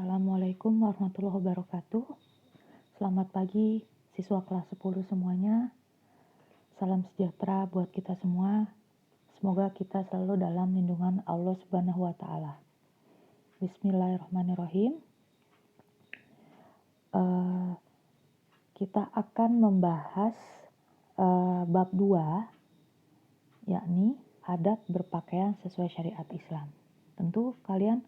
Assalamualaikum warahmatullahi wabarakatuh. Selamat pagi siswa kelas 10 semuanya. Salam sejahtera buat kita semua. Semoga kita selalu dalam lindungan Allah Subhanahu wa taala. Bismillahirrahmanirrahim. Kita akan membahas bab 2, yakni adab berpakaian sesuai syariat Islam. Tentu kalian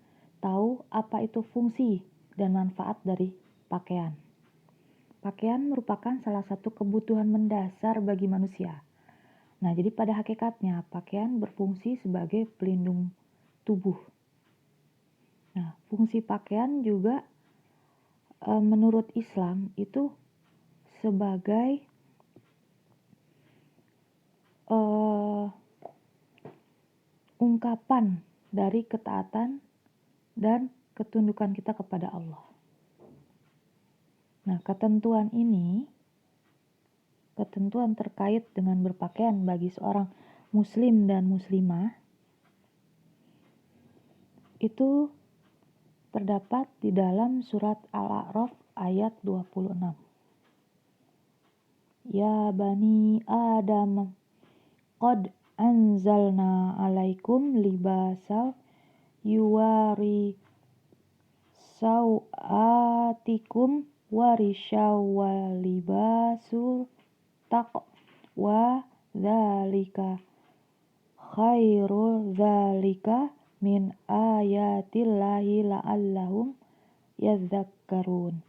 tahu apa itu fungsi dan manfaat dari pakaian. Pakaian merupakan salah satu kebutuhan mendasar bagi manusia. Nah, jadi pada hakikatnya pakaian berfungsi sebagai pelindung tubuh. Nah, fungsi pakaian juga menurut Islam itu sebagai ungkapan dari ketaatan dan ketundukan kita kepada Allah. Nah, ketentuan terkait dengan berpakaian bagi seorang muslim dan muslimah itu terdapat di dalam surat Al-A'raf ayat 26. Ya bani Adam, qad anzalna alaikum libasal yuwari sawatikum warishaw walibasul taqwa dzalika khairul dzalika min ayatillahi la'allahum yadzakkarun.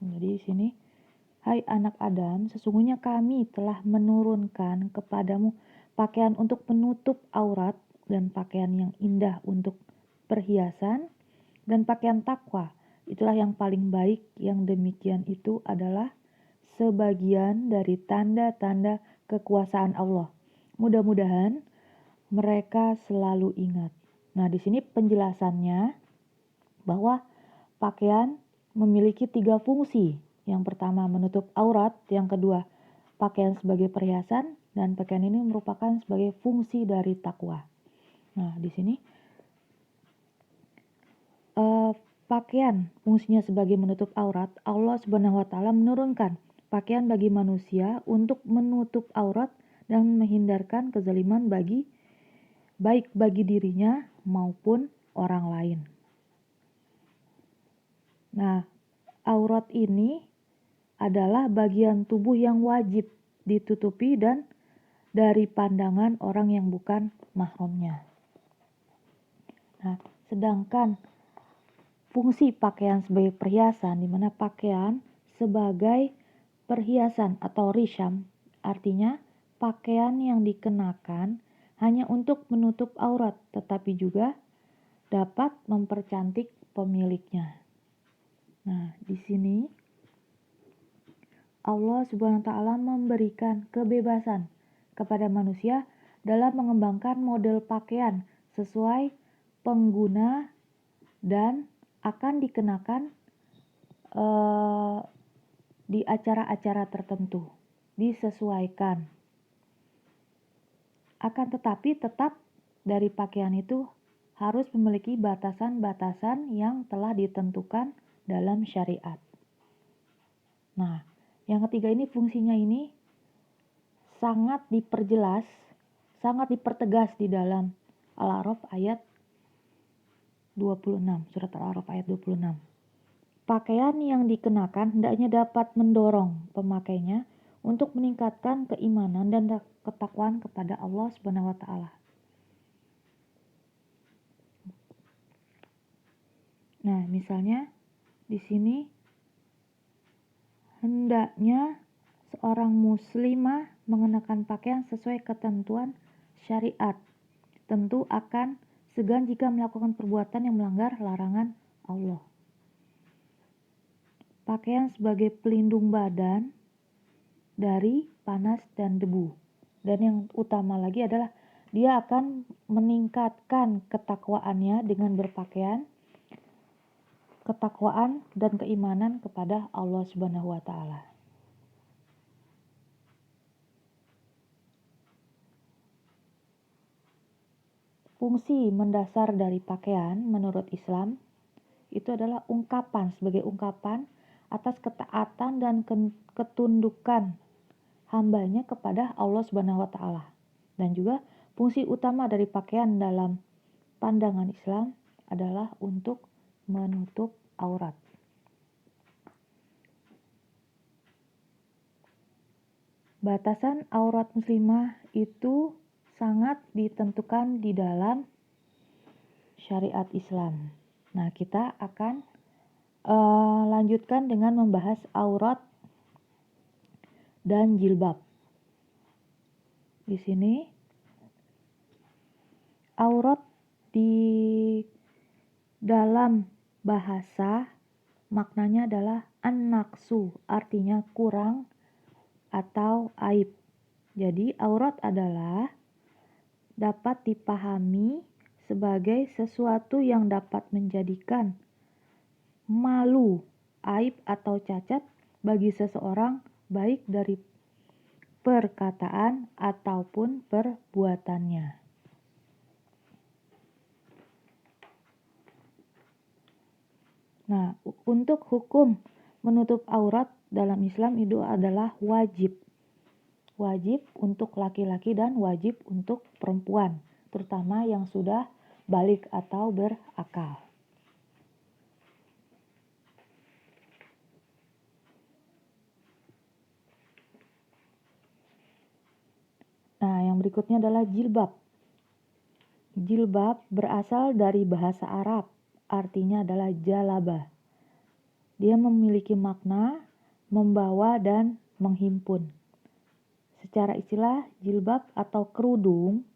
Jadi di sini, hai anak Adam, sesungguhnya kami telah menurunkan kepadamu pakaian untuk penutup aurat dan pakaian yang indah untuk perhiasan dan pakaian takwa. Itulah yang paling baik, yang demikian itu adalah sebagian dari tanda-tanda kekuasaan Allah. Mudah-mudahan mereka selalu ingat. Nah, di sini penjelasannya bahwa pakaian memiliki 3 fungsi. Yang pertama menutup aurat, yang kedua pakaian sebagai perhiasan, dan pakaian ini merupakan sebagai fungsi dari takwa. Nah, di sini pakaian fungsinya sebagai menutup aurat. Allah Subhanahu wa taala menurunkan pakaian bagi manusia untuk menutup aurat dan menghindarkan kezaliman baik bagi dirinya maupun orang lain. Nah, aurat ini adalah bagian tubuh yang wajib ditutupi dan dari pandangan orang yang bukan mahramnya. Nah, sedangkan fungsi pakaian sebagai perhiasan, di mana pakaian sebagai perhiasan atau risham, artinya pakaian yang dikenakan hanya untuk menutup aurat, tetapi juga dapat mempercantik pemiliknya. Nah, di sini Allah Subhanahu wa taala memberikan kebebasan kepada manusia dalam mengembangkan model pakaian sesuai pengguna dan akan dikenakan di acara-acara tertentu, disesuaikan. Akan tetapi tetap dari pakaian itu harus memiliki batasan-batasan yang telah ditentukan dalam syariat. Nah, yang ketiga ini fungsinya ini sangat diperjelas, sangat dipertegas di dalam Al-A'raf ayat 26, surat Al-A'raf ayat 26. Pakaian yang dikenakan hendaknya dapat mendorong pemakainya untuk meningkatkan keimanan dan ketakwaan kepada Allah Subhanahu wa taala. Nah, misalnya di sini hendaknya seorang muslimah mengenakan pakaian sesuai ketentuan syariat. Tentu akan segan jika melakukan perbuatan yang melanggar larangan Allah. Pakaian sebagai pelindung badan dari panas dan debu. Dan yang utama lagi adalah dia akan meningkatkan ketakwaannya dengan berpakaian, ketakwaan dan keimanan kepada Allah Subhanahu wa taala. Fungsi mendasar dari pakaian menurut Islam itu adalah sebagai ungkapan atas ketaatan dan ketundukan hambanya kepada Allah Subhanahu wa taala. Dan juga fungsi utama dari pakaian dalam pandangan Islam adalah untuk menutup aurat. Batasan aurat muslimah itu sangat ditentukan di dalam syariat Islam. Nah, kita akan lanjutkan dengan membahas aurat dan jilbab. Di sini aurat di dalam bahasa maknanya adalah an-naqsu, artinya kurang atau aib. Jadi aurat adalah dapat dipahami sebagai sesuatu yang dapat menjadikan malu, aib atau cacat bagi seseorang baik dari perkataan ataupun perbuatannya. Nah, untuk hukum menutup aurat dalam Islam itu adalah wajib. Wajib untuk laki-laki dan wajib untuk perempuan, terutama yang sudah balik atau berakal. Nah, yang berikutnya adalah jilbab. Jilbab berasal dari bahasa Arab, artinya adalah jalabah. Dia memiliki makna membawa dan menghimpun. Secara istilah, jilbab atau kerudung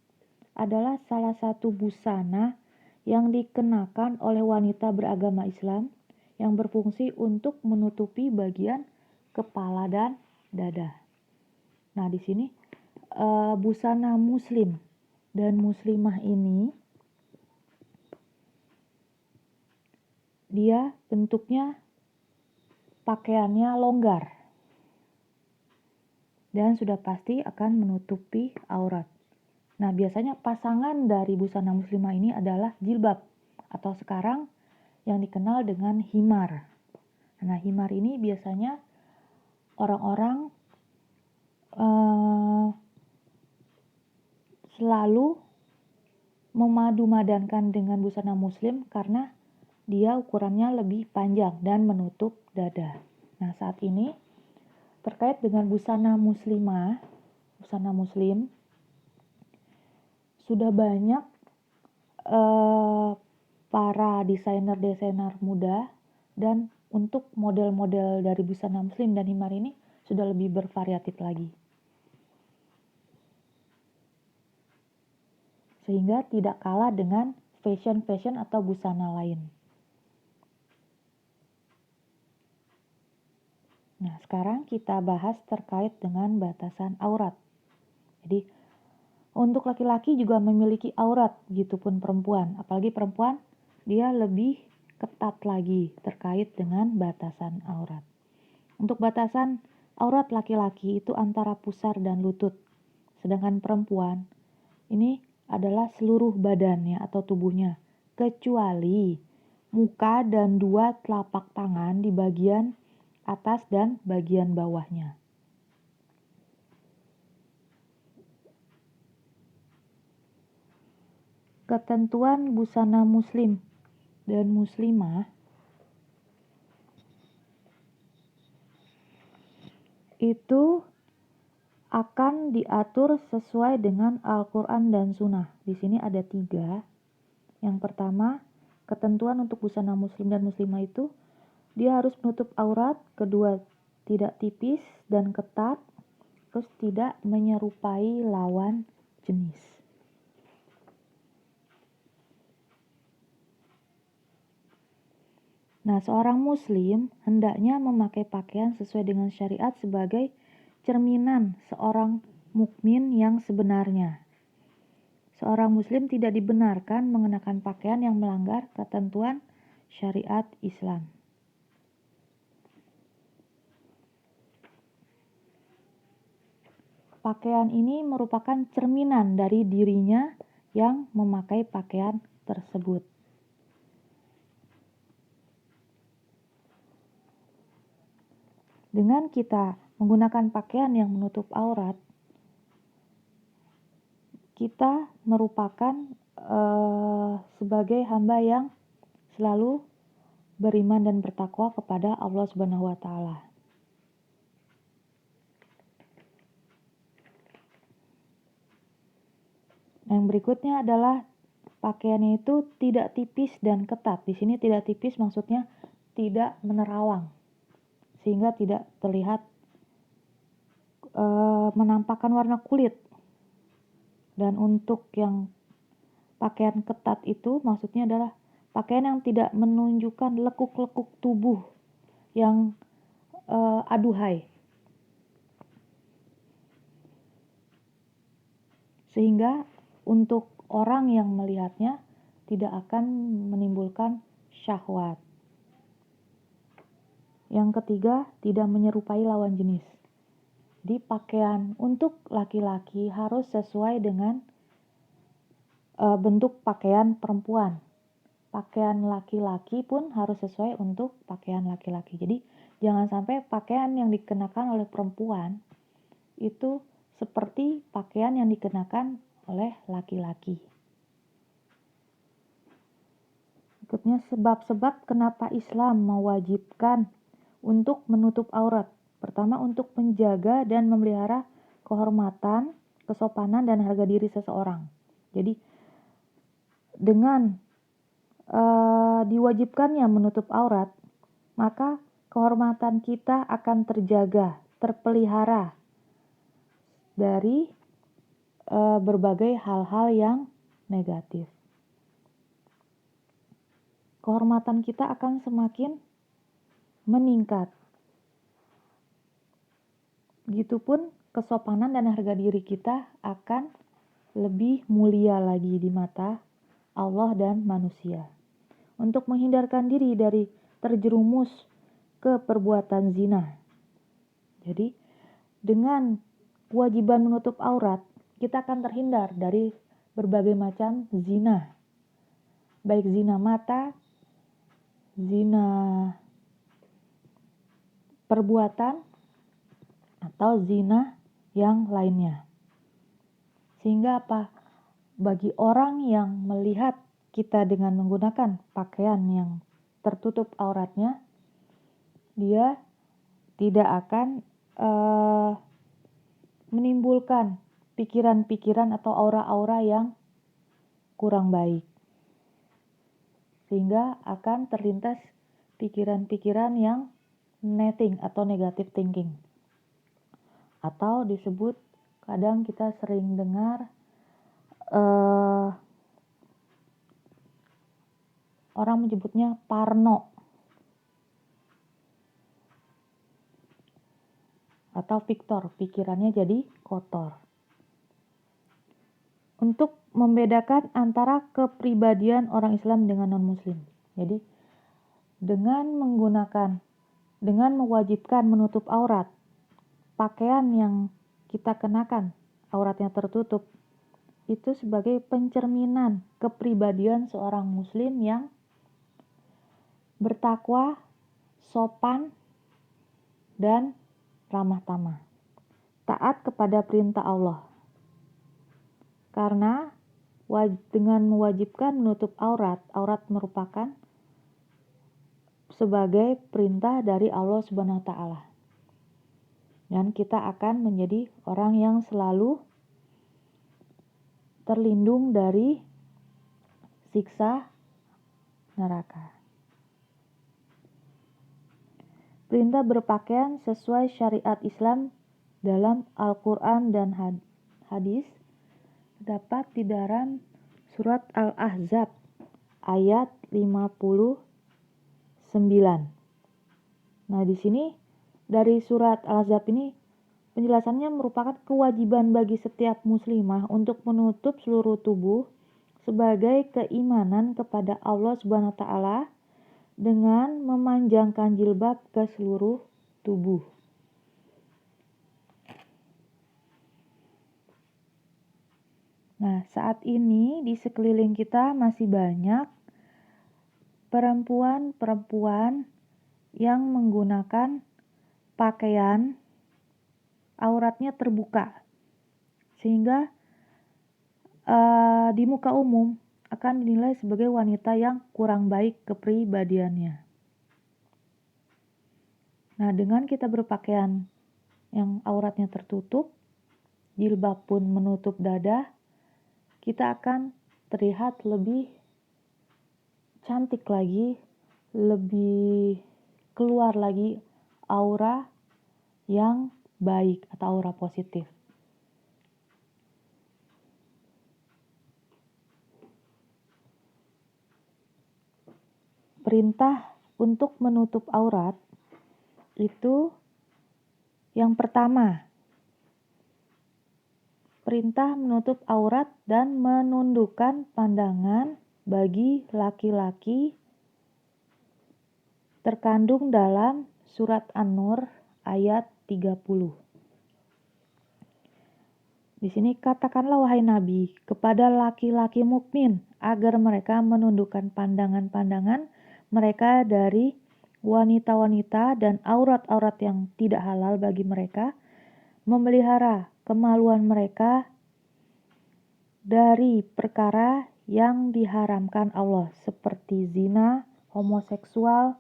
adalah salah satu busana yang dikenakan oleh wanita beragama Islam yang berfungsi untuk menutupi bagian kepala dan dada. Nah, di sini busana muslim dan muslimah ini dia bentuknya pakaiannya longgar dan sudah pasti akan menutupi aurat. Nah, biasanya pasangan dari busana muslimah ini adalah jilbab atau sekarang yang dikenal dengan himar. Nah, himar ini biasanya orang-orang selalu memadu-madankan dengan busana muslim karena dia ukurannya lebih panjang dan menutup dada. Nah, saat ini terkait dengan busana muslimah, busana muslim, sudah banyak para desainer-desainer muda dan untuk model-model dari busana muslim dan himar ini sudah lebih bervariatif lagi. Sehingga tidak kalah dengan fashion atau busana lain. Nah, sekarang kita bahas terkait dengan batasan aurat. Jadi, untuk laki-laki juga memiliki aurat, begitupun perempuan. Apalagi perempuan, dia lebih ketat lagi terkait dengan batasan aurat. Untuk batasan aurat laki-laki itu antara pusar dan lutut. Sedangkan perempuan, ini adalah seluruh badannya atau tubuhnya, kecuali muka dan 2 telapak tangan di bagian atas dan bagian bawahnya. Ketentuan busana muslim dan muslimah itu akan diatur sesuai dengan Al-Quran dan Sunnah. Di sini ada 3. Yang pertama, ketentuan untuk busana muslim dan muslimah itu dia harus menutup aurat, kedua tidak tipis dan ketat, terus tidak menyerupai lawan jenis. Nah, seorang muslim hendaknya memakai pakaian sesuai dengan syariat sebagai cerminan seorang mukmin yang sebenarnya. Seorang muslim tidak dibenarkan mengenakan pakaian yang melanggar ketentuan syariat Islam. Pakaian ini merupakan cerminan dari dirinya yang memakai pakaian tersebut. Dengan kita menggunakan pakaian yang menutup aurat, kita merupakan sebagai hamba yang selalu beriman dan bertakwa kepada Allah Subhanahu wa taala. Yang berikutnya adalah pakaiannya itu tidak tipis dan ketat. Di sini tidak tipis maksudnya tidak menerawang, sehingga tidak terlihat menampakkan warna kulit. Dan untuk yang pakaian ketat itu maksudnya adalah pakaian yang tidak menunjukkan lekuk-lekuk tubuh yang aduhai, sehingga untuk orang yang melihatnya tidak akan menimbulkan syahwat. Yang ketiga, tidak menyerupai lawan jenis. Di pakaian untuk laki-laki harus sesuai dengan bentuk pakaian perempuan. Pakaian laki-laki pun harus sesuai untuk pakaian laki-laki. Jadi jangan sampai pakaian yang dikenakan oleh perempuan itu seperti pakaian yang dikenakan oleh laki-laki. Berikutnya, sebab-sebab kenapa Islam mewajibkan untuk menutup aurat. Pertama, untuk menjaga dan memelihara kehormatan, kesopanan, dan harga diri seseorang. Jadi dengan diwajibkannya menutup aurat, maka kehormatan kita akan terjaga, terpelihara dari berbagai hal-hal yang negatif. Kehormatan kita akan semakin meningkat. Begitupun kesopanan dan harga diri kita akan lebih mulia lagi di mata Allah dan manusia. Untuk menghindarkan diri dari terjerumus ke perbuatan zina. Jadi, dengan kewajiban menutup aurat, kita akan terhindar dari berbagai macam zina. Baik zina mata, zina perbuatan, atau zina yang lainnya. Sehingga apa? Bagi orang yang melihat kita dengan menggunakan pakaian yang tertutup auratnya, dia tidak akan menimbulkan pikiran-pikiran atau aura-aura yang kurang baik. Sehingga akan terlintas pikiran-pikiran yang netting atau negative thinking. Atau disebut, kadang kita sering dengar orang menyebutnya parno atau Victor, pikirannya jadi kotor. Untuk membedakan antara kepribadian orang Islam dengan non-Muslim. Jadi, dengan mewajibkan menutup aurat, pakaian yang kita kenakan, auratnya tertutup, itu sebagai pencerminan kepribadian seorang Muslim yang bertakwa, sopan, dan ramah tamah, taat kepada perintah Allah. Karena dengan mewajibkan menutup aurat merupakan sebagai perintah dari Allah Subhanahu wa taala. Dan kita akan menjadi orang yang selalu terlindung dari siksa neraka. Perintah berpakaian sesuai syariat Islam dalam Al-Quran dan hadis terdapat di dalam surat Al-Ahzab ayat 59. Nah, di sini dari surat Al-Ahzab ini penjelasannya merupakan kewajiban bagi setiap muslimah untuk menutup seluruh tubuh sebagai keimanan kepada Allah Subhanahu wa taala dengan memanjangkan jilbab ke seluruh tubuh. Nah, saat ini di sekeliling kita masih banyak perempuan-perempuan yang menggunakan berpakaian auratnya terbuka, sehingga di muka umum akan dinilai sebagai wanita yang kurang baik kepribadiannya. Nah, dengan kita berpakaian yang auratnya tertutup, jilbab pun menutup dada, kita akan terlihat lebih cantik lagi, lebih keluar lagi aura yang baik atau aura positif. Perintah untuk menutup aurat itu yang pertama, perintah menutup aurat dan menundukkan pandangan bagi laki-laki terkandung dalam surat An-Nur ayat 30. Di sini katakanlah wahai Nabi kepada laki-laki mukmin agar mereka menundukkan pandangan-pandangan mereka dari wanita-wanita dan aurat-aurat yang tidak halal bagi mereka, memelihara kemaluan mereka dari perkara yang diharamkan Allah seperti zina, homoseksual,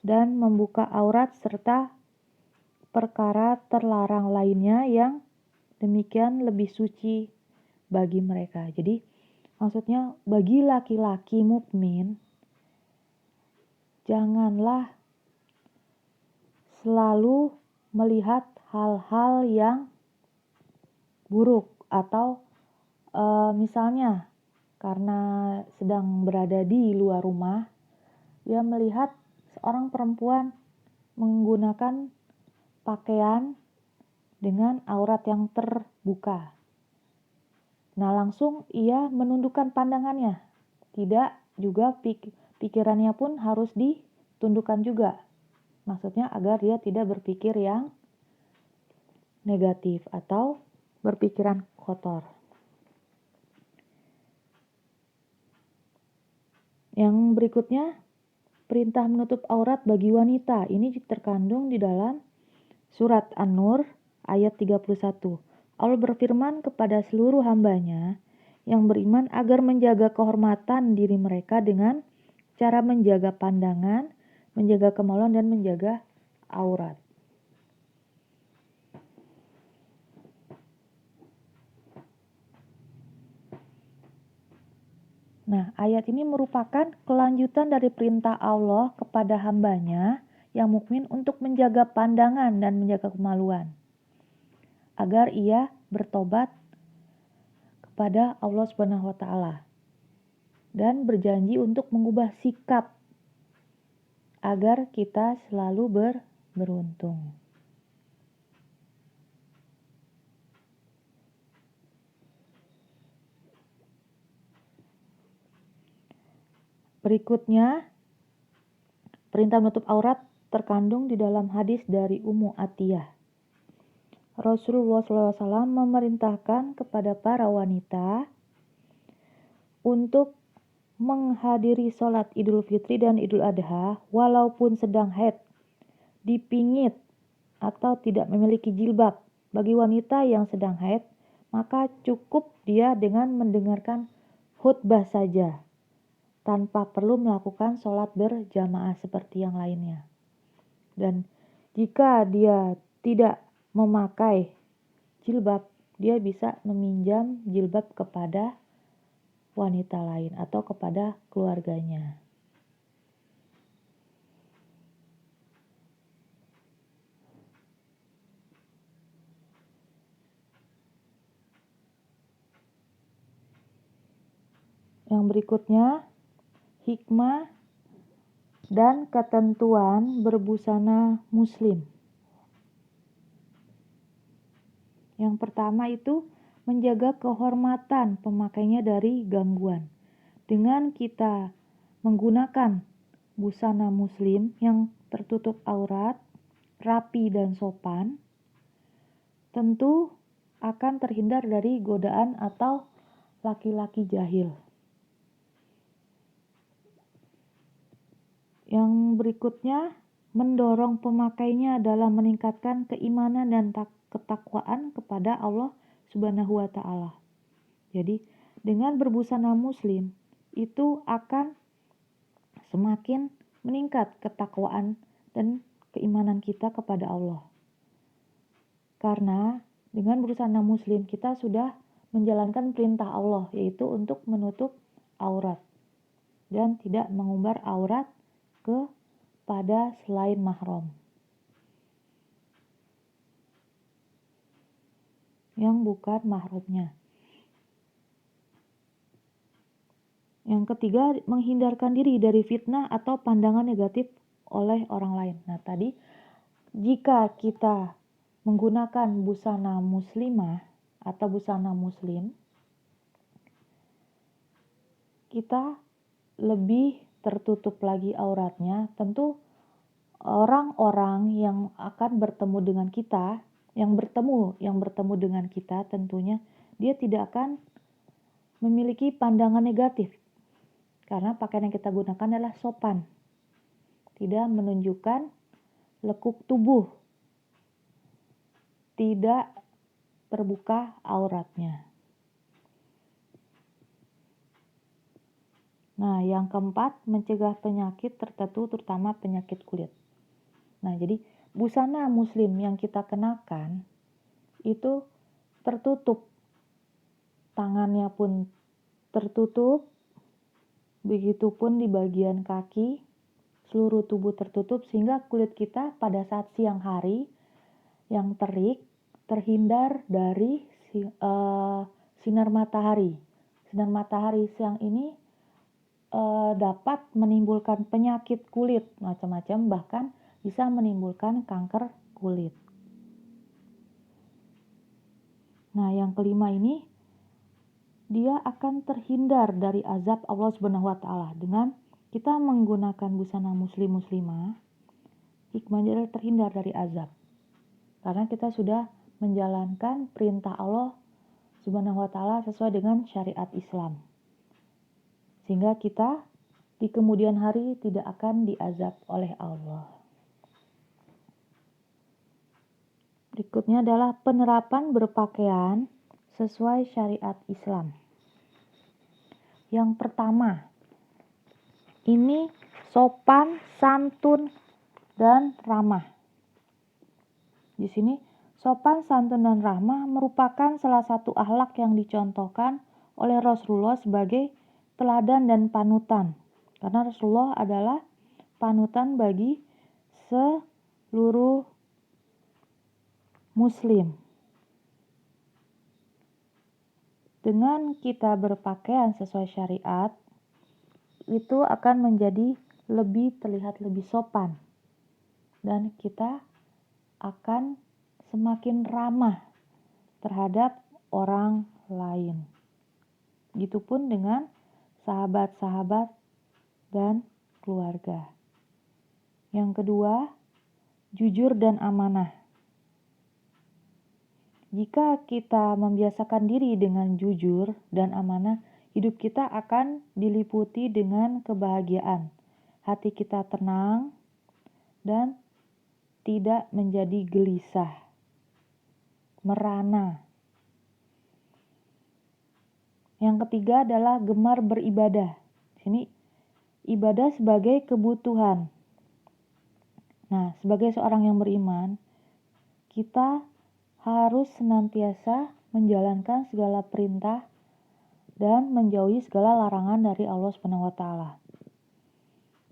dan membuka aurat serta perkara terlarang lainnya yang demikian lebih suci bagi mereka. Jadi maksudnya bagi laki-laki mukmin janganlah selalu melihat hal-hal yang buruk atau misalnya karena sedang berada di luar rumah, dia melihat seorang perempuan menggunakan pakaian dengan aurat yang terbuka. Nah, langsung ia menundukkan pandangannya. Tidak juga pikirannya pun harus ditundukkan juga. Maksudnya agar dia tidak berpikir yang negatif atau berpikiran kotor. Yang berikutnya, perintah menutup aurat bagi wanita. Ini terkandung di dalam surat An-Nur ayat 31. Allah berfirman kepada seluruh hambanya yang beriman agar menjaga kehormatan diri mereka dengan cara menjaga pandangan, menjaga kemaluan, dan menjaga aurat. Nah, ayat ini merupakan kelanjutan dari perintah Allah kepada hambanya yang mukmin untuk menjaga pandangan dan menjaga kemaluan, agar ia bertobat kepada Allah Subhanahu wa taala dan berjanji untuk mengubah sikap agar kita selalu beruntung. Berikutnya, perintah menutup aurat terkandung di dalam hadis dari Ummu Atiyah. Rasulullah SAW memerintahkan kepada para wanita untuk menghadiri sholat Idul Fitri dan Idul Adha walaupun sedang haid, dipingit atau tidak memiliki jilbab. Bagi wanita yang sedang haid, maka cukup dia dengan mendengarkan khutbah saja, tanpa perlu melakukan sholat berjamaah seperti yang lainnya. Dan jika dia tidak memakai jilbab, dia bisa meminjam jilbab kepada wanita lain atau kepada keluarganya. Yang berikutnya, hikmah dan ketentuan berbusana muslim. Yang pertama itu menjaga kehormatan pemakainya dari gangguan. Dengan kita menggunakan busana muslim yang tertutup aurat, rapi dan sopan, tentu akan terhindar dari godaan atau laki-laki jahil. Yang berikutnya, mendorong pemakainya dalam meningkatkan keimanan dan ketakwaan kepada Allah Subhanahu wa taala. Jadi, dengan berbusana muslim itu akan semakin meningkat ketakwaan dan keimanan kita kepada Allah. Karena dengan berbusana muslim kita sudah menjalankan perintah Allah, yaitu untuk menutup aurat dan tidak mengumbar aurat kepada selain mahram yang bukan mahramnya. Yang ketiga, menghindarkan diri dari fitnah atau pandangan negatif oleh orang lain. Nah, tadi jika kita menggunakan busana muslimah atau busana muslim, kita lebih tertutup lagi auratnya. Tentu orang-orang yang akan bertemu dengan kita, yang bertemu dengan kita tentunya dia tidak akan memiliki pandangan negatif. Karena pakaian yang kita gunakan adalah sopan. Tidak menunjukkan lekuk tubuh. Tidak terbuka auratnya. Nah, yang keempat, mencegah penyakit tertentu terutama penyakit kulit. Nah, jadi busana muslim yang kita kenakan itu tertutup. Tangannya pun tertutup. Begitupun di bagian kaki, seluruh tubuh tertutup sehingga kulit kita pada saat siang hari yang terik terhindar dari sinar matahari. Sinar matahari siang ini dapat menimbulkan penyakit kulit macam-macam, bahkan bisa menimbulkan kanker kulit. Nah, yang kelima ini dia akan terhindar dari azab Allah Subhanahu wa taala. Dengan kita menggunakan busana muslimah, hikmahnya adalah terhindar dari azab. Karena kita sudah menjalankan perintah Allah Subhanahu wa taala sesuai dengan syariat Islam. Sehingga kita di kemudian hari tidak akan diazab oleh Allah. Berikutnya adalah penerapan berpakaian sesuai syariat Islam. Yang pertama, ini sopan, santun, dan ramah. Di sini, sopan, santun, dan ramah merupakan salah satu akhlak yang dicontohkan oleh Rasulullah sebagai teladan dan panutan. Karena Rasulullah adalah panutan bagi seluruh Muslim. Dengan kita berpakaian sesuai syariat, itu akan menjadi terlihat lebih sopan. Dan kita akan semakin ramah terhadap orang lain. Begitupun dengan sahabat-sahabat dan keluarga. Yang kedua, jujur dan amanah. Jika kita membiasakan diri dengan jujur dan amanah, hidup kita akan diliputi dengan kebahagiaan. Hati kita tenang dan tidak menjadi gelisah, merana. Yang ketiga adalah gemar beribadah. Sini ibadah sebagai kebutuhan. Nah, sebagai seorang yang beriman, kita harus senantiasa menjalankan segala perintah dan menjauhi segala larangan dari Allah Subhanahu wa taala.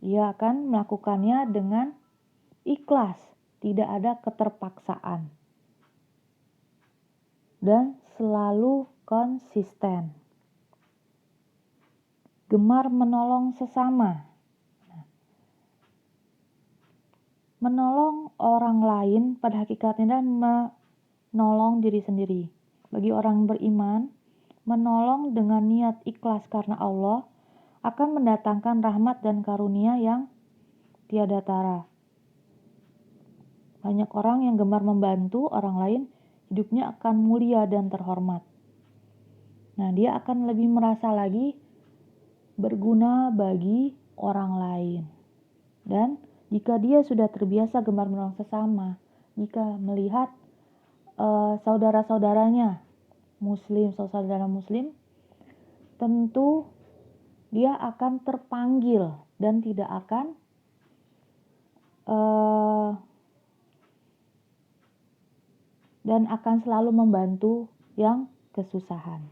Ia akan melakukannya dengan ikhlas, tidak ada keterpaksaan. Dan selalu konsisten. Gemar menolong sesama. Menolong orang lain pada hakikatnya adalah menolong diri sendiri. Bagi orang beriman, menolong dengan niat ikhlas karena Allah akan mendatangkan rahmat dan karunia yang tiada tara. Banyak orang yang gemar membantu orang lain, hidupnya akan mulia dan terhormat. Nah, dia akan lebih merasa lagi berguna bagi orang lain. Dan jika dia sudah terbiasa gemar menolong sesama, jika melihat saudara-saudaranya muslim, saudara muslim, tentu dia akan terpanggil dan tidak akan selalu membantu yang kesusahan.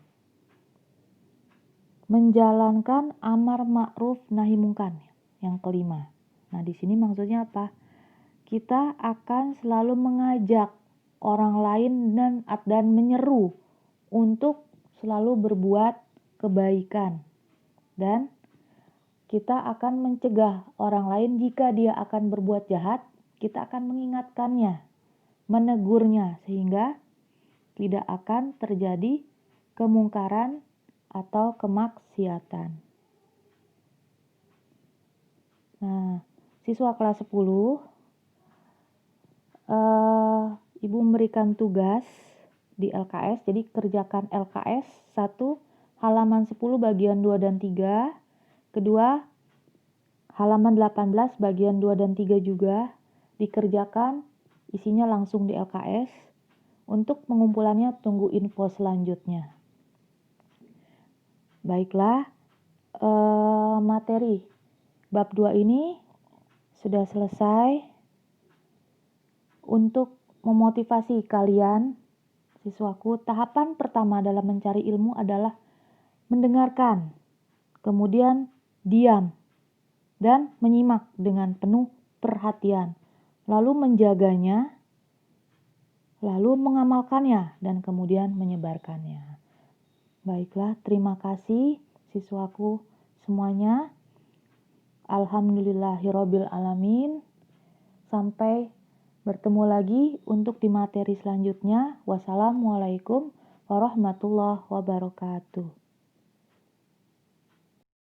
Menjalankan amar ma'ruf nahi mungkar yang kelima. Nah, di sini maksudnya apa? Kita akan selalu mengajak orang lain dan menyeru untuk selalu berbuat kebaikan. Dan kita akan mencegah orang lain jika dia akan berbuat jahat, kita akan mengingatkannya, menegurnya, sehingga tidak akan terjadi kemungkaran atau kemaksiatan. Nah, siswa kelas 10, Ibu memberikan tugas di LKS, jadi kerjakan LKS 1, halaman 10 bagian 2 dan 3, kedua halaman 18 bagian 2 dan 3 juga dikerjakan, isinya langsung di LKS. Untuk pengumpulannya tunggu info selanjutnya. Baiklah, materi bab 2 ini sudah selesai. Untuk memotivasi kalian, siswaku, tahapan pertama dalam mencari ilmu adalah mendengarkan, kemudian diam, dan menyimak dengan penuh perhatian, lalu menjaganya, lalu mengamalkannya, dan kemudian menyebarkannya. Baiklah, terima kasih siswaku semuanya. Alhamdulillahirabbil alamin. Sampai bertemu lagi untuk di materi selanjutnya. Wassalamualaikum warahmatullahi wabarakatuh.